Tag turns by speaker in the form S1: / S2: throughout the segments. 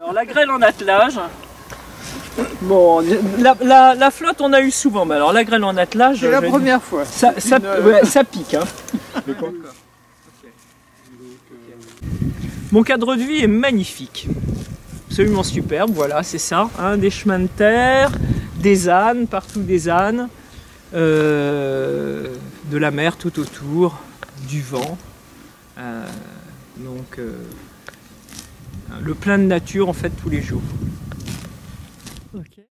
S1: Alors la grêle en attelage, bon, la flotte on a eu souvent, mais alors la grêle en attelage...
S2: C'est la première fois.
S1: Ouais, ça pique. Hein. Mon cadre de vie est magnifique, absolument superbe, voilà, c'est ça. Hein, des chemins de terre, des ânes, partout des ânes, de la mer tout autour, du vent. Donc le plein de nature en fait tous les jours. Okay.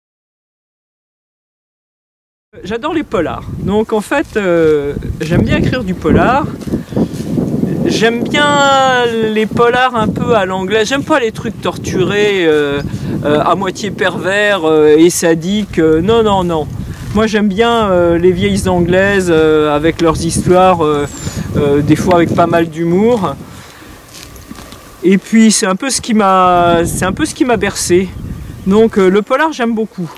S1: J'adore les polars, donc en fait j'aime bien écrire du polar. J'aime bien les polars un peu à l'anglaise, j'aime pas les trucs torturés, à moitié pervers et sadiques, non non non. Moi j'aime bien les vieilles anglaises avec leurs histoires, des fois avec pas mal d'humour. Et puis c'est un peu ce qui m'a bercé. Donc le polar j'aime beaucoup.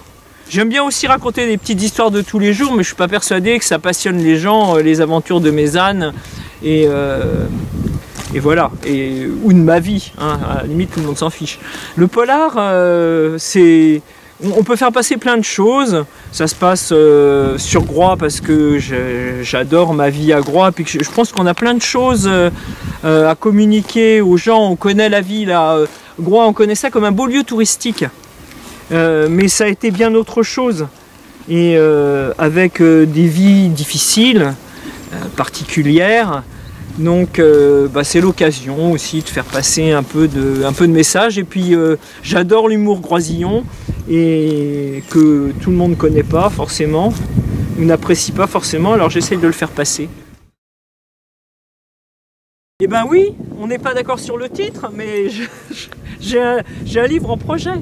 S1: J'aime bien aussi raconter des petites histoires de tous les jours, mais je suis pas persuadé que ça passionne les gens, les aventures de mes ânes et voilà, ou de ma vie, hein, à la limite tout le monde s'en fiche. Le polar, on peut faire passer plein de choses. Ça se passe sur Groix parce que j'adore ma vie à Groix, puis je pense qu'on a plein de choses à communiquer aux gens. On connaît la vie là, Groix, on connaît ça comme un beau lieu touristique, mais ça a été bien autre chose, et avec des vies difficiles, particulières. Donc c'est l'occasion aussi de faire passer un peu de message. Et puis j'adore l'humour groisillon, et que tout le monde ne connaît pas forcément, ou n'apprécie pas forcément, alors j'essaye de le faire passer. Et ben oui, on n'est pas d'accord sur le titre, mais j'ai un livre en projet,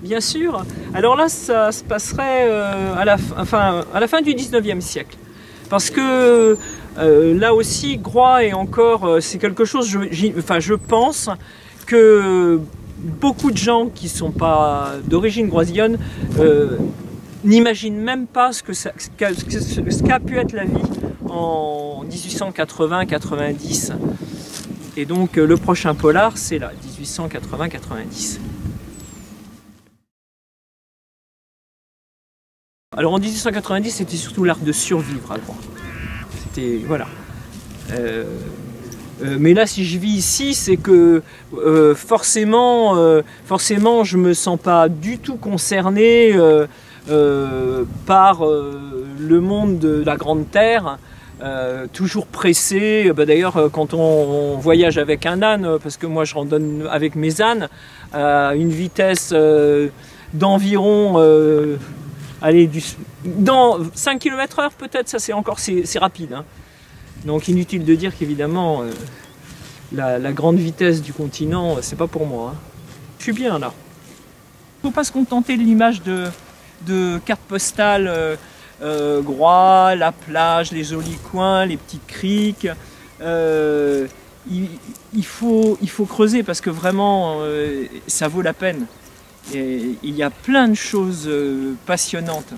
S1: bien sûr. Alors là, ça se passerait à la fin du 19e siècle. Parce que là aussi, Groix est encore, c'est quelque chose, je pense que beaucoup de gens qui ne sont pas d'origine groisillonne n'imaginent même pas ce qu'a pu être la vie en 1880-90. Et donc le prochain polar, c'est là, 1880-90. Alors en 1890, c'était surtout l'art de survivre à Groix. C'était, voilà. Mais là, si je vis ici, c'est que forcément, je me sens pas du tout concerné par le monde de la Grande Terre, toujours pressé. D'ailleurs, quand on voyage avec un âne, parce que moi je randonne avec mes ânes, à une vitesse d'environ... dans 5 km/h peut-être, ça c'est rapide. Hein. Donc inutile de dire qu'évidemment la grande vitesse du continent, c'est pas pour moi. Hein. Je suis bien là. Il ne faut pas se contenter de l'image de carte postale Groix, la plage, les jolis coins, les petites criques. Il faut creuser parce que vraiment ça vaut la peine. Et il y a plein de choses passionnantes.